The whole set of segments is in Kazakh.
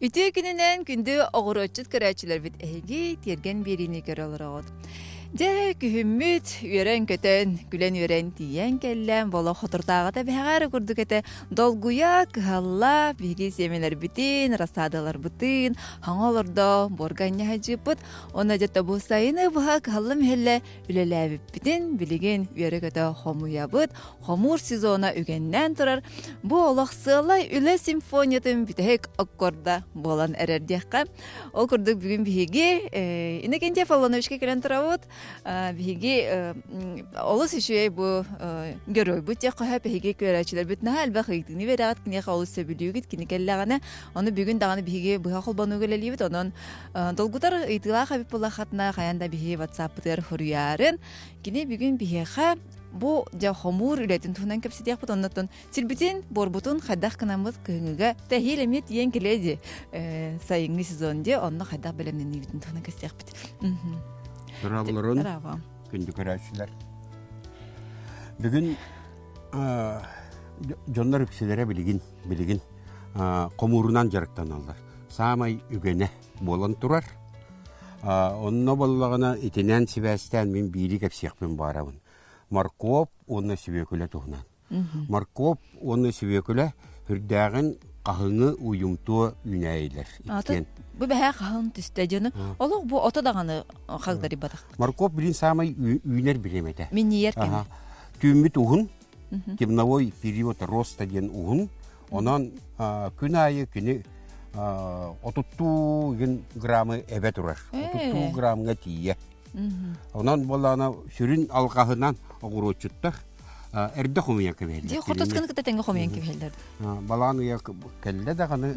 Ütü gününen gündü oğurotçut kıraçılar bit ehegi tergen birini görülür. De kühümmüt üren köten gülen üren diyen kellen bola xoturtağı da behar kurduk ete dolguya kıhalla bilgi semeler bitin rasadalar bitin hangolarda borganya hacıpıt ona jetta bu sayını baha kıhalla mehelle ülelebip bitin bilgin üre köte homuyabıt homur sizona ügenden turar bu olaqsılay üle simfoniyatın bitehek akkorda bolan ererdiyakka ol kurduk bugün bihigi inekence falan öşke kelen turavut bihi olus işe bu görüyor. Bu tek hep bihi görücüler bütün hal bakıydı. Ve rahat ki olus sebiliyor git ki kellagana onu bugün dağını bihi bu hal banu geleliyor onun dolgutar itila habib Allah hatna kayanda bihi WhatsApp'tır huriyarın. Kini bugün bihi bu ja homur üretin tunan kapsit yapıt ondan silbitin borbutun hadak kanamız kıngıga tahil emniyet yen keledi sayıngı sezonda onu hadak belemden nivitin tunan kapsit yapıt. Bravoların gündük öğrenciler. Bugün jonlar ükselere bilgin komurundan jarıktan alırlar. Samay ügene bolan turar. Onunla balığına itinen sibesten min biri kapsiyakpın barabın. Markov onu sibeküle tuğunan. Markov onu sibeküle hürdağın qahını uyumtu üneyler. Bu behe qahın tüstecini. Oluq bu ota dağını xalqları badaq. Markov bilin samay üner bilemede. Min yerken. Tümüt uğun, temnovoy период роста den uğun. Ondan gün ayı günü 30 gramı eve durar. 30 gramına tiye. Ondan bolana sürün alqahından oğuruçuttar. Erde xomuyan kebeldi. Di xotoskını kıta tenge xomuyan kebeldi. Balanı ya kelle de kanı.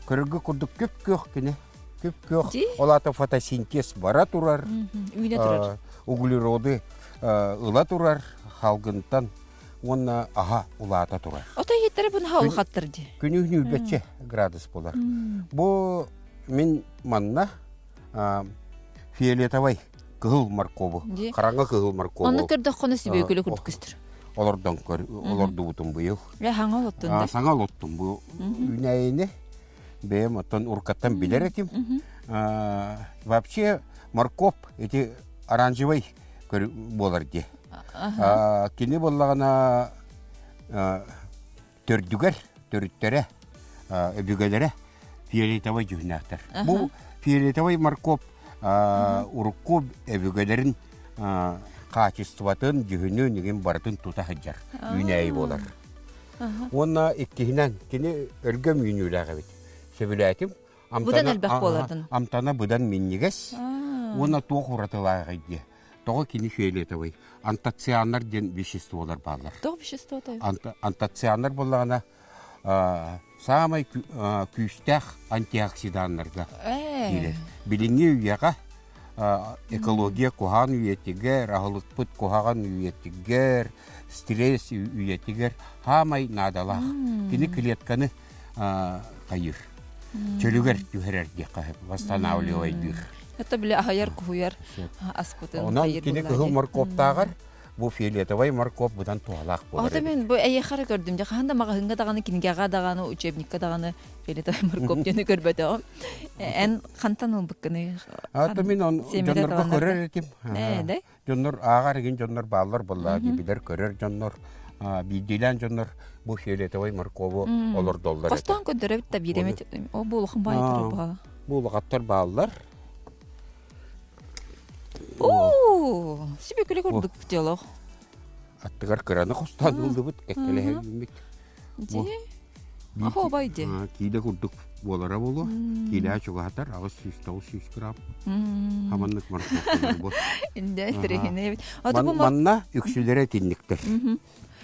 Kırgı kurduk köp kine. Köp. Olata fotosintez bara turar. Üyle turar. Uglероды ıla turar halgıntan. Ona aha ulata turar. Ota yettere bunu haul xattırdı. Günü nülbetçe gradus bolar. Bu min manna fiyoletovoy kıhıl markobu. Karanga kıhıl markobu. Onu kırdık konu sibekülü kurduk üstür. Olardan kör, olardı butun bu yıl. Ve hangal ottun. Sangal ottun bu. Üneyini benim otan urkattan bilir etim. Вообще морковь эти оранжевый болар ди. Кини боллагана төрттөрө өбүгөлөрө фиолетовый жүнактар. Бу фиолетовый морковь урукку өбүгөлөрүн качествотун жүнү деген бартын тута хаджар. Үней болар. Онна иккинен кини өргөм үнүлөгө бит. Сөбүлөтүм Будан әлбәқ болардын. Амтана будан миннигес. Оны тоқ уратыларға еді. Тоғы кені фиолетовый. Антоциандар ден веществолар балар. Тоғы вещество той. Антоциандар болағына самай күстәқ антиоксиданларға. Біліңе үйеға экология куған үйеттігер, ағылық бұт куған үйеттігер, стресс үйеттігер, хамай надалақ. Кені клетканы қайыр. Çölüger tühererdi kahep vastanavlıyaydır. Hatta bile ahayar kuhuyar askutun. Ondan kini kıhıl markop tağır. Bu fiyoletovoy markop budan tuğalaq bolar. Ata men bu ayyaxara gördüm. Handa mağahınga dağını kingaga dağını uçebnikka dağını fiyoletovoy markop jönü görbedi o. En kantan ol bıkkını. Ata men on jonnarga körer etim. Ne? Jonnor ağar egin jonnor bağlar bolla biler körer jonnor. Bildilen jonnor bu fiyoletovoy markobu olur dollar. Kostan köndürüp de biremet. O buluğun bayıdır bu. Buluğatlar bağlar. Oo, sibeküle kurduk diyalog. Attıgar kıranı kostan oldu bu kekkele hevimik. Di? Aho baydı. Kide kurduk bolara bolu. Kide çok atar. Ağız 100 gram. Hamanlık markobu bu. İnde trehine. Manna üksülere tinliktir.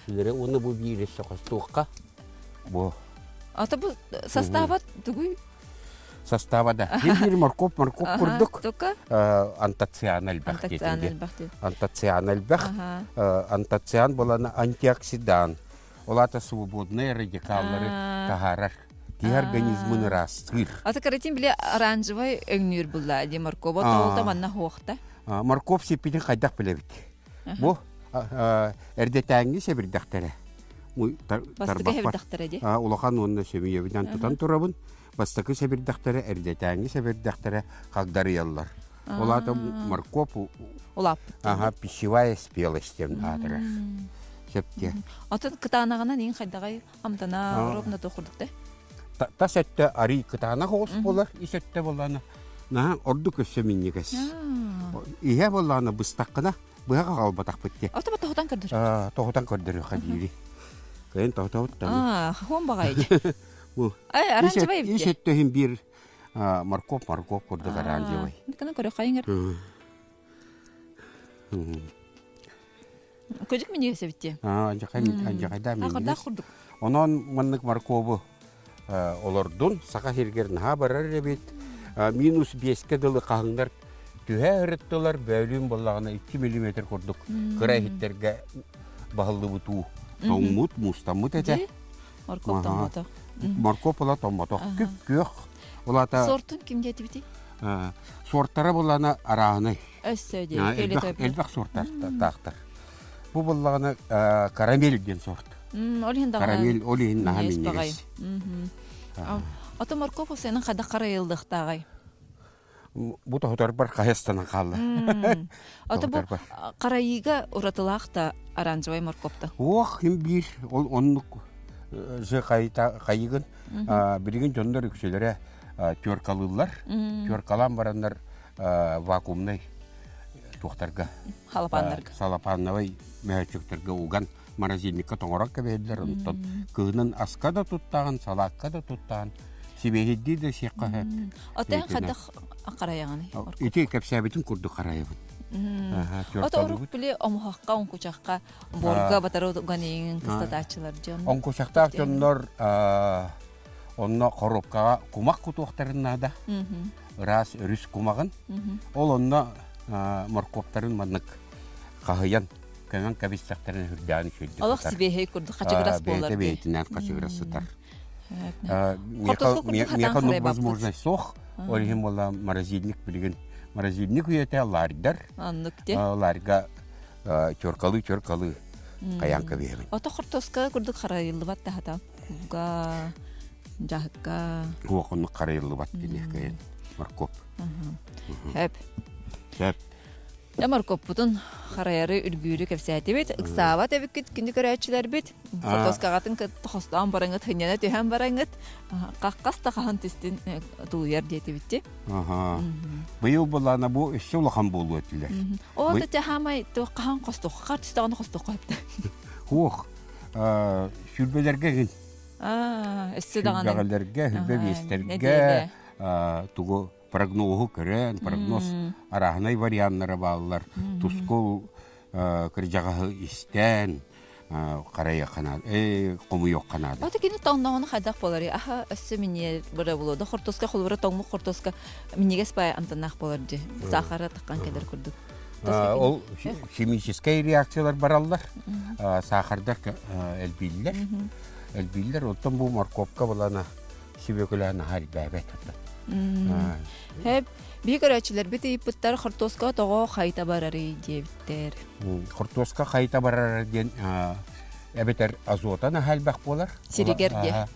Üksülere onu bu bir sokastuğka. Bu. Ata bu sastavat duguy. Составада. Bir markop kurduk. Toka? Antocianal bakti. Antocianal bak. Antocian bolana antioksidan. Olata свободные радикалları taharar. Ki organizmini rastır. Ata karatin bile оранжевый ögnür bulla di markoba tolda manna hoqta. Markop sepini qaydak bile bit. Bu erdetangi sebir daktere. Bastıga hep daktara di. Ulakan onu seviye bidan tutan turabın. бастакы сәбирдәхтәре, әрдәтәңі сәбирдәхтәре қағдарыялар. Олата морковь, Улап. пищевая спелость атырар. Септе. Атын кытанагана нин хайдагай амтана робна тохурдукта. Та сәтте ари кытана хоос болар, исәтте боланы. Орду көссө миннегес. Ihe боланы быстаққына, бұяға қалбатақ бітте. Ата бата хотан кырдыр. Тоғытан көрдірі қадири. Кайын тоғытан. Хон бағайды. Ай, аранжабай бітте. Исәттехін бір морковь көрдік аранжабай. Кана көрі қайыңыр. Көжік минегесі бітте. Анжақайда Ақырда миннегес. құрдық. Онан маннык морковы олордун сақа хергерін барар ребет. Минус 5 дылы қағыңдар түхә ұрыттылар бәулім болағына 2 мм көрдік. Қырай хиттерге бағылды бұту. Тоңмут, мустамут әте. Морков томато. Морков ола томато. Күк. Сортын кімге әті біті? Сорттары болағына арағыны. Өссі де. Элбақ сорттар тақтар. Бұл болағына карамель ден сорт. Карамель олейін наға меннегес. Ата морков сенің қада қарайылдықтағай. Бұл тоғытар бар қайыстанан қалды. Ата бұл қарайыға ұратылақ та аранжывай морковта. Хим бір, ол онлық жы қайығын, бірігін жондар үкселері түркалылар. Түркалан барандар вакуумнай тоқтарға. Салапаннавай мәйчөктерге уған морозильникка тоңырак кәбейділер. Кығынан асқа да тұттаған, салаққа да тұттаған. Себейді де шеққа әп. Ата қадақ қараяғаны? Ете кәпсәбетін күрді қарайыбын. Ата ұрық біле омуқаққа, оңқұчаққа, борға батары ғанейін қыстатачылар жон. Оңқұчақта жонлар онына қоропқаға құмақ құтуқтарына да. Рас үріс құмағын. Ол онына морковтарын манық қағыян. Кәнен кәбістақтарын хүрдәні шөлді. Алақ сібейхей күрді қачығырас болар. Бәйтінен қачығырасыдар. Қортосқа күрді қатан қарай баппыз. Возможность соқ, олығын ола морозильник білген. Морозильник үйеті лардар. Аннық де. Ларга чоркалы қаянка бейбін. Ата қортосқа күрді қарайылы бат тағата. Құға, жағыққа. Оқыны қарайылы бат кенек кәйін. Моркоп. Әп. Моркоп бұтын қарайары үлгүйрі кәпсәті бет. Үксаава тәбіккет күнді көрәтшілер бет. Қортосқағатын қостан бараңыт, хыняна түйен бараңыт. Қаққас тақаған түстін тұлыяр дейті бетте. Бұйыл болана бұл үші ұлақан болу өтілер. Оғады тәхамай қаған қостуқ, қар түстағаны қостуқ қойыпты. Оқ, сүрбелерге гін. Сүрбелерге, хүрбе бестерге, тұғы прогнозу көрен, прогноз арағынай варианнары балылар. Тұскол кіржағағы істен қарайы қанады, қомы yok қанады. Оты кені таңнауыны қайдақ болар. Аха, өссі мене бұры болуды. Қортосқа қолбұры таңмы қортосқа менегес бай антанақ болар де. Сақары таққан кәдір күрдік. Ол химическай реакциялар баралар. Сақардар әлбейлер. Әлбейлер, оттан бұл морковка болана себекіләні ғарі бәбәт отыр. Хәп, бей көрәтшілер бет епіттер қортосқа тоғы қайта барары дебіттер. Қортосқа қайта барары ден әбетер азотан әлбәқ болар. Сирегерге.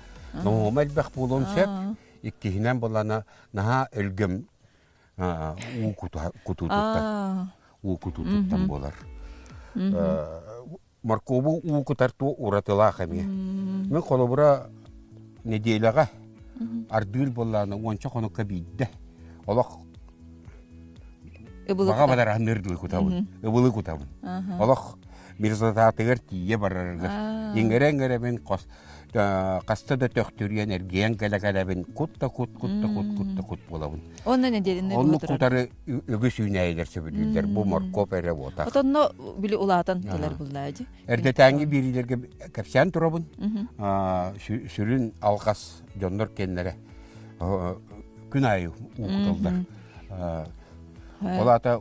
Ноғым әлбәқ болуын сәп, ектігінен болана наға үлгім у кутутуттан болар. Морковы у кутарту уратыла қаме. Мен қолыбыра неделяға ардыл болланы онча қоныққа бейді. Олақ баға бадар анырдылы күтабын, ұбылы күтабын. Олақ мирзататығыр тие барарығыр. Еңгер мен қасты да төқтірген әрген кәлі-кәләбін күтті болабын. Онна неделінде болу тұрады? Оны құтары үгі сүйнәйдер сөбілдер. Бұл моркоп әрі отақ. Отонно білі ұлатан тілер бұллады. Әрдетәңгі берілерге кәпсән тұрабын. Сүрін алғас жондар кенлері күн айы ұқытылдар. Олата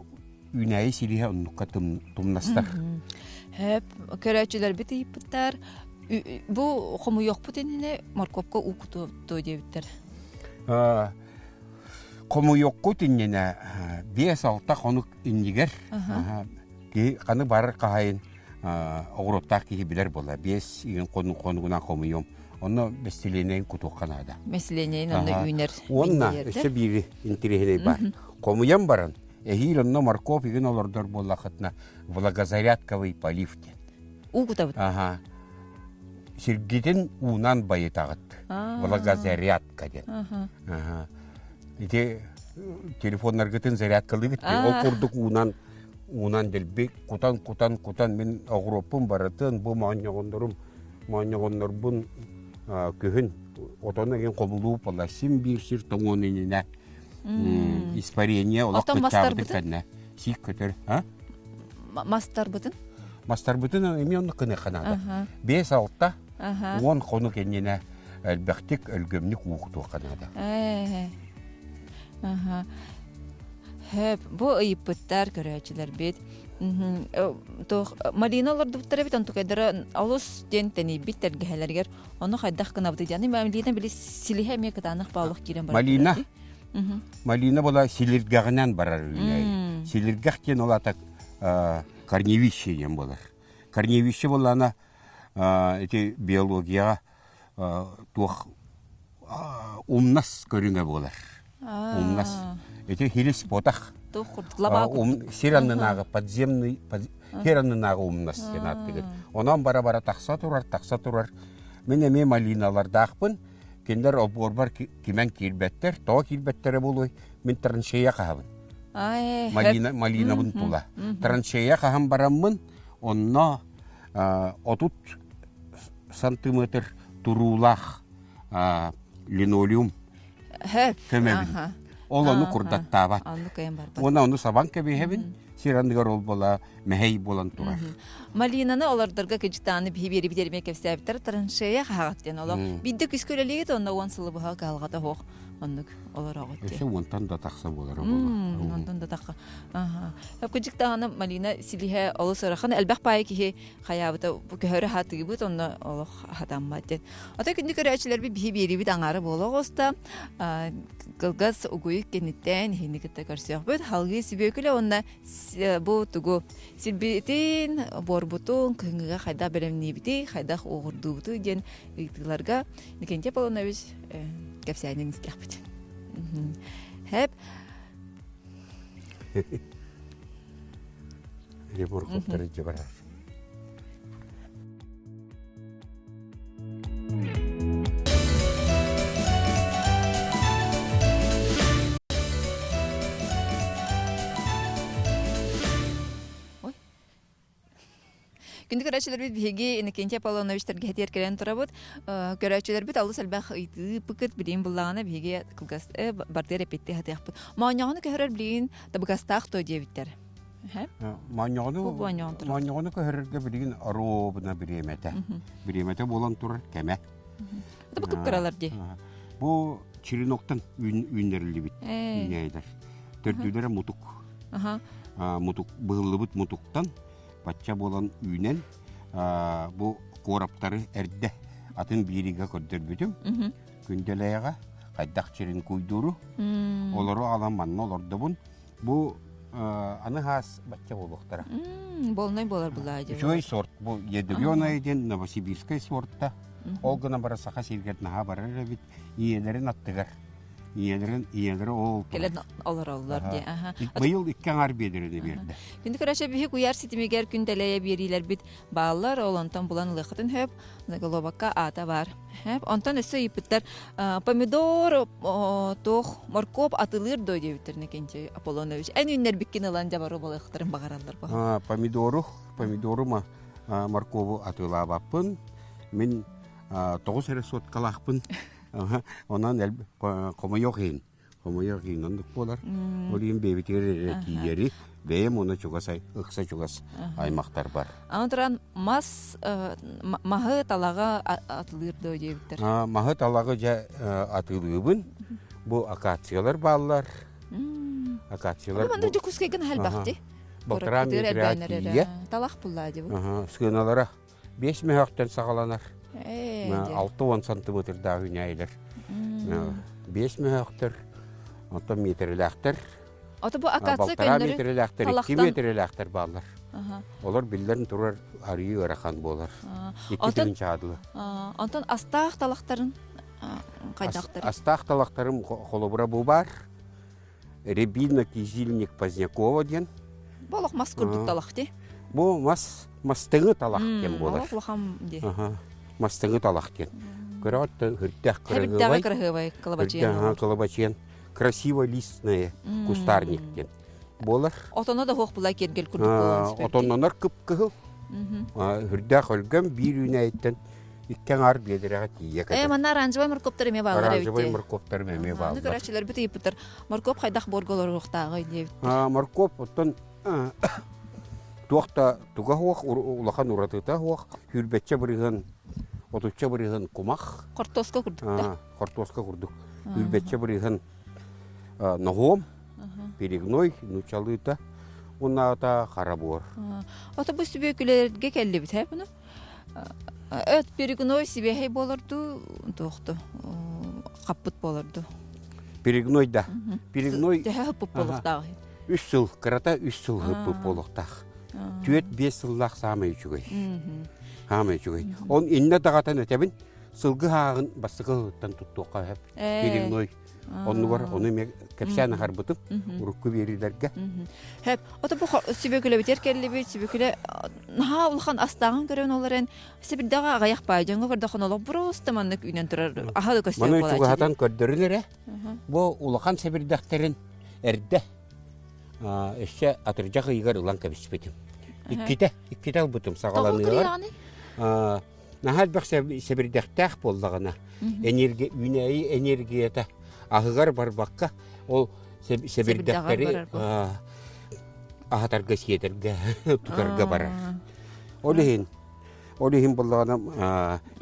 үйнәйі сирия ұныққа тұмнастар. Көрәтшілер біті епіттер. Бұл қомы yok бұт еніне морковка ұқыту дебіттер? Қомы yok құт еніне 5-6 қонық иннігер. Қаны барыр қағайын оғыроттақ кейі білер бола. 5 қонығынан қомы ем. Оны бестеленен кутуқанада. Месленейн онны үйнер. Онна өсі бири интерехіне бар. Комуян баран, эхил онна морков еген олордор болақытна влагозарядковый поливте. Угутабыт. Ага. Сиргитин унан байытағыт. Влагозарядка ден. Ага. Ите телефоннаргытын зарядкалыгыт. Ол курдук унан делбек кутан мен агроппун баратын бу мааньягоннор бун көһүн отонеген комулуу паласим бир сир тоңонинина испарение олоқты чабытын сик көтөр. Мастар бытын? Мастар бытын эми онны кыны канада. 5-6 10 кону кеннене әлбәхтик өлгөмнүк укту канада. Хөп, бу ыйыппыттар көрәчилер бит. Малиналар дуптары бит антукайдара алус ден тени биттер гәһәләргә. Аны хайдах кына бит яны Малина биле силиһә мекатанах балык кирен бар. Малина була силиргәгеннән барар. Силиргәхтен олатак корневище ем булар. Корневище булана эти биология тух умнас көрүнгә булар. Умнас. Эти хилис потах. Сираннага подземный хераннага умнас денат деген. Онан бара такса турар. Мен малиналарда акпын. Кендер оборбар кимен кирбеттер, то кирбеттере болой. Мен траншея кахабын. Малина бун тула. Траншея кахам бараммын. Онна 30 сантиметр турулах линолеум. Төмебин. Ол оны курдаттабат. Оны сабан кебехебин, сирандыгар ол бола, мехей болан турар. Малинаны олардырга кыжтаны бибери бидерме кепсәбиттер траншея хагаттен ола. Бидде күскөлелеге онна онсылы буга галгата хок. Оннук олар агытты. Эше онтан да такса болар. Онтан да такка. Кыжыктаганы Малина силиһә олы сарахан әлбәх пай ки хаябыта бу көрө хатыгы бут онна олох хатаммат. Ата күндү көрәчләр бибери бит аңары болагоста. Кылгас угуй кенеттен хиникте көрсөк бит халгы сибекеле онна бу тугу силбетин борбутун кыңга хайда белемни бити хайда огурдубуту ден ыйтыларга никенте полонович кепсәйнен истәхбит. Хәп Реборкоптер җибәрә. Күндү көрәчләр бит биге Иннокентий Аполлоновичтарга хәтер келән турабыт. Көрәчләр бит алыс әлбәх ыйты пыкыт билин буллаганы биге кылгас бартер репетти хәтәхбит. Мааняганы көрәр билин табгастах то дебиттер. Мааняганы көрәргә билин аробына биремәтә. Биремәтә булан турар кәмә. Табыкып көрәләр ди. Бу чириноктан үйнәрелли бит. Үйнәйдер. Төрдүләре мутук. Мутук быгылыбыт мутуктан патча болан үйнен бу кораптары әрді атын бириге көрдөр бүтім. Күнделеяға қайдақ черін көйдуру. Олары аламанны оларды бұн. Бу аны хас бачча болуқтара. Болной болар бұлайды. Жой сорт. Бу Ядовёна еден Новосибирскай сортта. Олғына бара сақа сергет наға барар бит. Иелерін аттығар. Иелері ол. Келен олар ди. Быйыл иккен арбедеріні берді. Күнді көрәші бігі күйар сетімегер күнделея берилер бит балалар олантан булан лықытын хөп голобакка ата бар. Онтан өсі епіттер помидор, тоқ, моркоп атылыр дой дебіттеріне кенте Аполлонович. Ән үннер біккен алан жабару бол иқтырын бағаралар ба. Помидору моркову атыла баппын. Мен 9 әрі соткалақпын. Ondan komuyor hin. Komuyor hin ondan polar. Olayım bebekleri kiyeri. Beyim ona çugasay, ıksa çugas aymaktar var. Andıran mahı talağa atılır diyebitler. Mahı talağa atılıyım. Bu akatsiyalar bağlar. Akatsiyalar. Ama bende kuskayın hal bakti. Baktıran metratiye. Talaq pulladı bu. Sıkınalara 5 mehaktan sağlanar. 6-10 santimetr daha hünyaylar. 5 mehaktır, 10 metrelektir. Ata bu akatsı metrelektir, 2 metrelektir bağlar. Олар биллерин турар арыйы ырахан болар. Икки тигин чаадылы. Онтон астаах талактарын кайдактар. Астаах талактарым холобура бу бар. Рябина, кизильник, Позднякова ден. Болох мас курдук талак ти. Бу мастыңы талак кен болар. Болох лохам ди. Мастыңы талак кен. Көрөттө хүрдәк Хәбиттәгә кырыгыбай. кырыгыбай колобачен. Колобачен. Красиво листное кустарник кен. Болар. Отона да хох була кергел курдук болон. Отоннонор кып-кыгыл. Хүрдәк өлгән бир үнәйттен иккен ар бедерәгә тиек. Мана оранжевый морковтар эме балар әйтте. Оранжевый морковтар эме балар. Аны көрәчләр бит ипитер. Морков хайдах борголор рухтагы дип. Морков оттон туакта туга хуак улахан уратыта хуак хүрбәтчә биргән отучча биргән кумах. Картоска курдук да. Картоска курдук. Хүрбәтчә биргән ногом. Перегной, нучалыта. Уната харабор. Ата бу сүбөкүләргә келди бит, буны. Эт перегной сибехей болорду, тохто. Каппыт болорду. Перегной да. Перегной. Дә хып болуктагы. 3 жыл, карата 3 жыл хып болуктак. Түет 5 жыллак самый үчүгөй. Самый үчүгөй. Он инне дагатан өтөбүн. Сылгы хагын басыгылтан туттука хеп. Перегной. Onu var, onu kapsana harbutup, urukku verirlerge. Hep, o da bu sübüküle biter kelli bir sübüküle naha ulhan astağın gören olaren bir dağa ayak baycan var da ola prosta manlık ünen turar. Aha da göster Bana çok hatan kördürülür. Bu ulhan sebirdakterin erde. İşte atıracak yıgar ulan kabispetim. İkkite albutum sağalanıyor. Nahal bak sebirdaktak bollağına. Enerji, üneyi enerjiyete. Ahıgar бар bakka, ол себердәктәре ахатарга сиетерге, тутарга барар. Олихин буллаган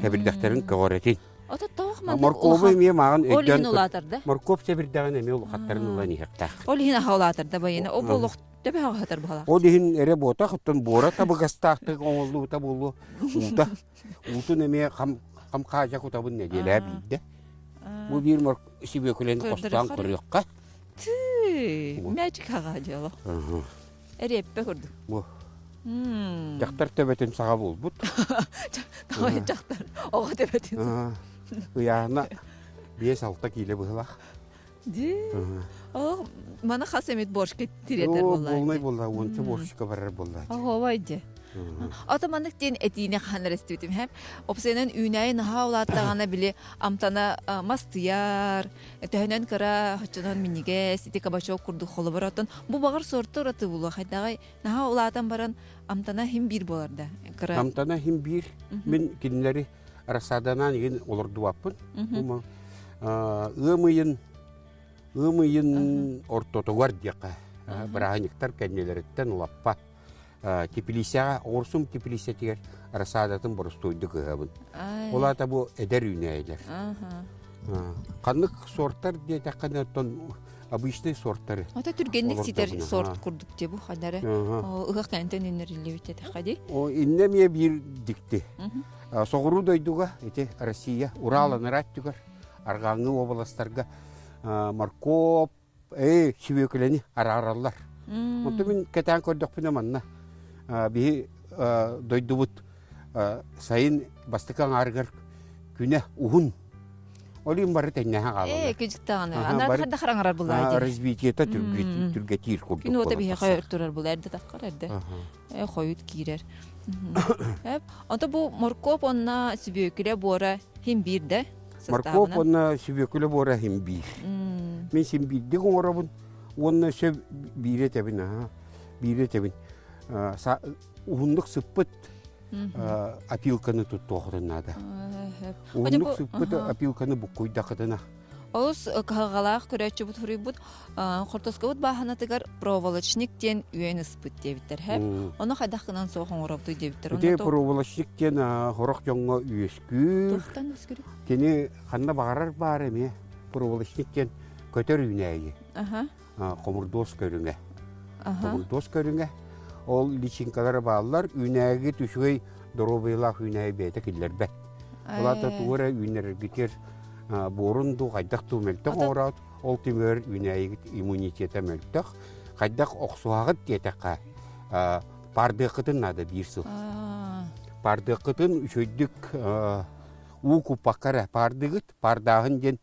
себердәктерин кагоретин. Ата таух ман. Морковы ме маган Олихин улатырда. Морков себердәгән эме ул хаттарын улан ихтак. Олихин ахалатырда байына, о болук төбе хатар бала. Олихин эре бота хаттан бора табыгастакты оңолду табулу. Утун эме кам кажа кутабын не делә бидде. Bu bir mor sibökülen kostan kuruyorka. Magic ağacı. Ereppe kurdu. Bu. Jaktar tebetin sağa bulbut. Tamam jaktar. Oğa tebetin. Uyana 5-6 kilo bıhlak. Di. O mana hasemet borç getireter vallahi. Olmay vallahi onca borçka barar vallahi. Havaydı. Atamanlık den etine kanlar istedim hep. Opsiyonun ünayı naha ulattağına bile amtana mastıyar, töhnen kara haçınan minige, siti kabaşok kurdu xolu baratan. Bu bağır sortu ratı bulu. Haydağay naha ulatan baran amtana hem bir bolarda. Amtana hem bir. Ben kinleri arasadanan yin olurdu vapın. Ümüyün ortotu var diyaka. Bırahaniktar kendileritten ulappa. Тепилися, орсум тепилися тигер арасадатын борустойду кыгабын. Ола да бу эдер үнәйлер. Канык сорттар диye такана тон обычный сорттары. Ата түргенлик ситер сорт курдук деп бу хадары. Ыгак кантен үнерле бите такади. О иннеме бир дикти. Согуру дойдуга эти Россия, Урал нараттыгар, Аргаңы областарга моркоп, сибөкөлени арараллар. Онто мен кетен көрдөк пүнө манна. Би дойдубут сайын бастыкан аргар күнә ухун. Олим бары тәннәһә калды. Күҗтәгән. Аннар хәдә хараңарар булды. Развитието түргәтир курдук. Кино да бия хайр турар булды таккарады. Хойут кирер. Хәп, анда бу моркоп онна сибөкүле бора хим бирдә. Моркоп онна сибөкүле бора хим бир. Мен сим бирде гоңорабын. Онна сөп бире тебин. Бире тебин. Уһундук сыппыт опилканы туттуохтун нада. Уһундук сыппыт опилканы буккуйда кытына. Олус кагалах көрөчү бут хурибут кортоскобут баханатыгар проволочник тен үйөн ыспыт дебиттер хеп. Оны кайдакынан сохон оробду дебиттер. Те проволочник тен хорок жоңго үйөскү. Токтан өскүрү. Кени ханна багарар бар эме. Проволочник тен көтөр үйнәйи. Комурдос көрүңө. Комурдос көрүңө. Ол личинкалар баллар үнәге түшгөй доробыйлах үнәй бете киллер бет. Олата тура үнәр гитер борунду кайдак тумелтек орат, ол тимер үнәйге иммунитета мелтек. Кайдак оксуагыт кетекка пардықытын нада бір сыл. А. Пардықытын үшөйдік уку пакара пардығыт, пардағын ден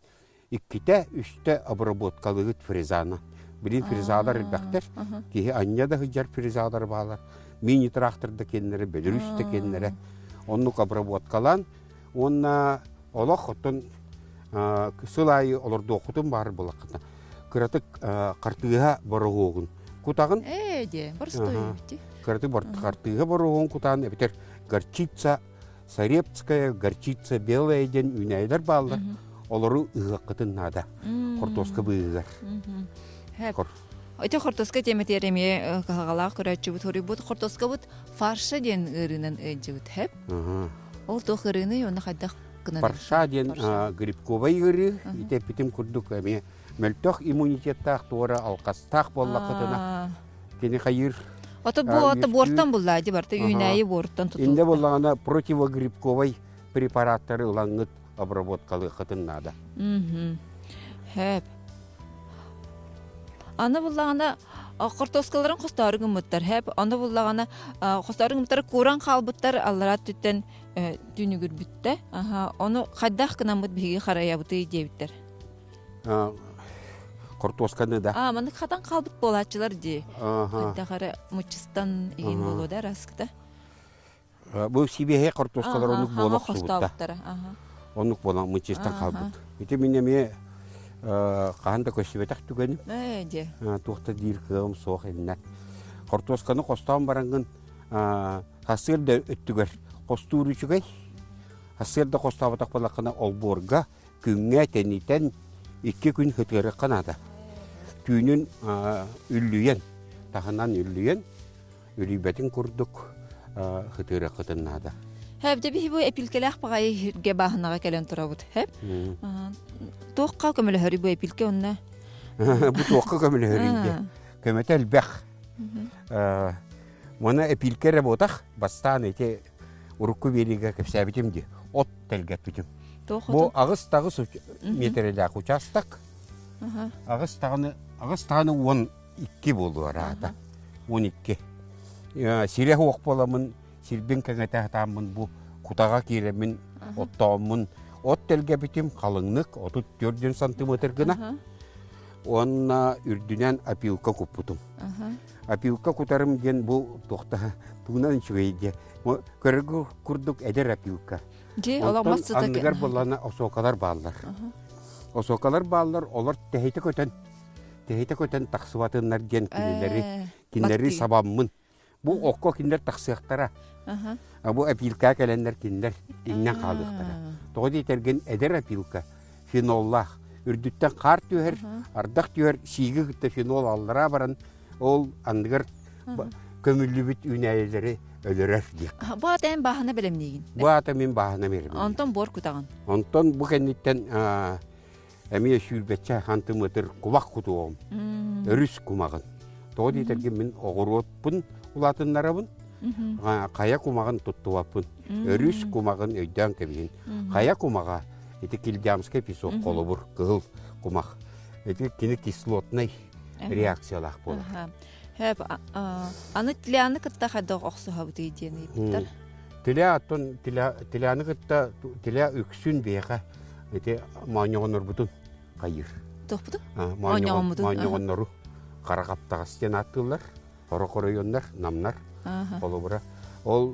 икките үсті обработкалығыт фрезана. Білін фрезалар үлбәқтер, кейі анья да хыджар фрезалар бағалар. Мини тракторда кеннері, бөлір үсті кеннері. Оннық обработкалан, онна олақ отын сылайы оларды оқытын бары болақына. Кыратык қартыға барығуғын. Кутағын? Де, бір стой өтті. Кыратык қартыға барығуғын кутағын. Әбітер горчица Сарепская, горчица белая ден үнәйлер балдар. Олары ұғақытын нада. Қортосқа бұйығар. Өте қортосқа теметер еме қағалақ көрәтші бұт, хори бұт, қортосқа бұт фарша ден ұрынан өйдже бұт, хәп? Ол тоқ ұрыны, оны қайдақ қынан? Фарша ден грибковай ұры, етеп бітім күрдік әме. Мөлтөк иммунитеттақ туара алқастақ боллақытына. Кені қайыр. Ота борттан бұллады барты, үйнәйі борттан тұтылды. Инде боллағына противогрибковай препараттары ұлаңыт обработкалы қытыннада. Хэп. Аны бұллағына қортоскаларын қостарығын мұттар, хэп. Аны бұллағына қостарығын мұттар көран қалбыттар алларат түттен дүнігір бүтті. Оны қайдақ қынан мұт бігі қарая бұты дейбіттер. Кортосканы да. Маны қадан қалбыт болатчылар де. Қайдақары мұчыстан еген болуда раскыда. Бұл себеге кортоскалар онық болақ суытта. Онық болақ мұчыстан қалбыт. Ете менеме қағанда көсібетақ түгенім. Туқты дейір қығым соқ елінер. Кортосканы қостауын бараңын қасырда өттігер. Қостуыры жүгей. Қасырда қостауытақ болақына олборға күнге тәнітен 2 күн хөтері қанада. Түйінін үллүйен, тағынан үллүйен, үлейбәтін күрдік хөтері қытыннада. Həbdə bir bu epilkelər bağay gəbahınağa gələn turabut. Həb. Toqqa kömələ həri bu epilke onna. Bu toqqa kömələ hərində. Kömətəl bəx. Mana epilkere botaq bastan ete urukku beliga kəpsəbitimdi. Ot təlgətbitim. Bu ağız tağız metrede uçastak. Ağız tağını 12 bolu arada. 12. Sireh oqpolamın Silbin kengətəhtəmin bu kutağa kiremin ottağımın ot telgebitim kalınlık 34 santimetre gına. Onna ürdünen apilka kuputum. Apilka kutarım gen bu toqta tuğunan şüveyde. Körgü kurduk eder apilka. Olamaz sıdaki. Andıgar bolana osokalar bağlar. Osokalar bağlar olur tehite köten taksıvatınlar gen kinleri sabamın. Bu okko kinder taksıqtara. Bu apilka gelenler kinder innen kalıqtara. Toğdi tergen eder apilka. Fenollah. Ürdütten kar tüher, ardaq tüher, siği gıtta fenol allara baran. Ol andıgar kömüllü bit ünəyeleri ölerer dik. Bu atan bahana bilemneyin. Bu atamin bahana verim. Ondan bor kutağın. Ondan bu kenditten emiye şürbetçe hantımıdır kulak kutuğum. Örüs kumağın. Toğdi tergen min oğurotpun ulatınlarabın. Kaya kumağın tuttuapın. Örüs kumağın öyden kebihin. Kaya kumağa eti kildiamske pisok kolubur kığıl kumaq. Eti kini kislotnay reaksiyalar bolar. Hep anı tilanı kıtta xadaq oqsu habıdı edeni bitter. Tilanı kıtta tila öksün beqa eti mañoğunur butun qayır. Toqbudun? Mañoğunuru qaraqaptağısken attılar. Qoraqoroyonlar, namlar kolubura. Ol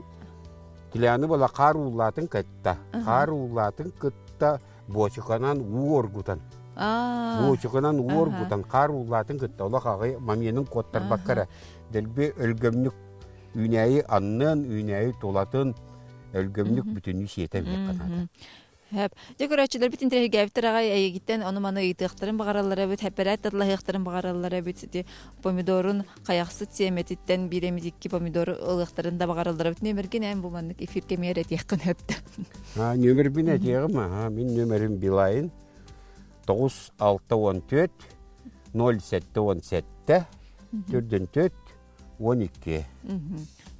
tilanı bola qar ulatın kıtta. Qar ulatın kıtta boçukanan uorgutan. Boçukanan uorgutan qar ulatın kıtta. Ola qağay mamiyenin kottar bakkara. Delbe ölgömlük ünəyi annın, ünəyi tolatın ölgömlük bütünü şeyten beqqanadı. Hep. Dekoratçılar bütün terehi gəvittir ağay gitten onu mana ıytıqtırın bağarallara bit, həpərət dadla yıqtırın bağarallara bit. Pomidorun qayaqsı tiyemetitten biremiz 2 pomidoru ılıqtırın da bağarallara bit. Nömergen en bu manlık efirke meyret yaqın höptü. Nömer bin etiyağım. Min nömerim bilayın 9614 0717 44 12.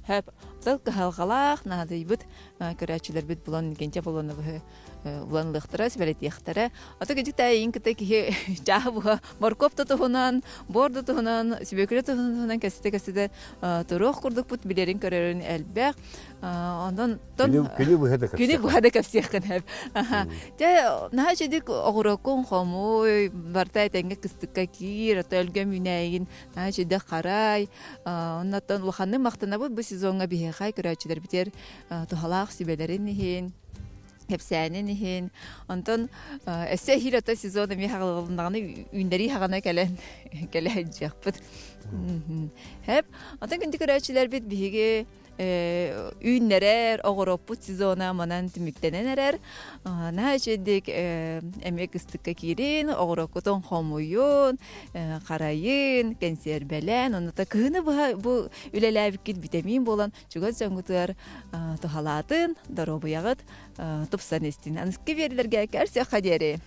Hep. Тыл кахалгалах надыйбыт көрәчилер бит булан генче буланы булан лыхтара сибелет яхтара. Ата гыжык тайын кыта ки жабы моркоп тотугунан, бор тотугунан, сибекре тотугунан кәсите турох курдук бут билерин көрөрүн элбек. Ондан Күні бұхады кәпсек. Күні бұхады кәпсекін әп. Те, наға жедік оғырақын қомой, бартай тәңге кыстыққа кир, ата өлген мүнәйін, наға жедік қарай. Оннаттан ұлғанның мақтана бұл сезонға бейхай көрәчілер бітер тұхалақ сүйбелерін ехен. Hepsinin hin. Ondan esse hirata сезоны ми хагылгындагы үндәри хагана кәләҗәкпет. Hep ата гынды көрәчиләр бит биге үннәрәр огыропут сезона манан тимиктенәнәр. Нәҗәдик әмәк истиккә кирин, огырокотон хомуйын, карайын, консервбелән, онда кыны бу үләләбик кит витамин булан, чугат соңгытыр тохалатын, даробы ягыт, тупсан истин. Анскы бериләргә кәрсә хәдәре.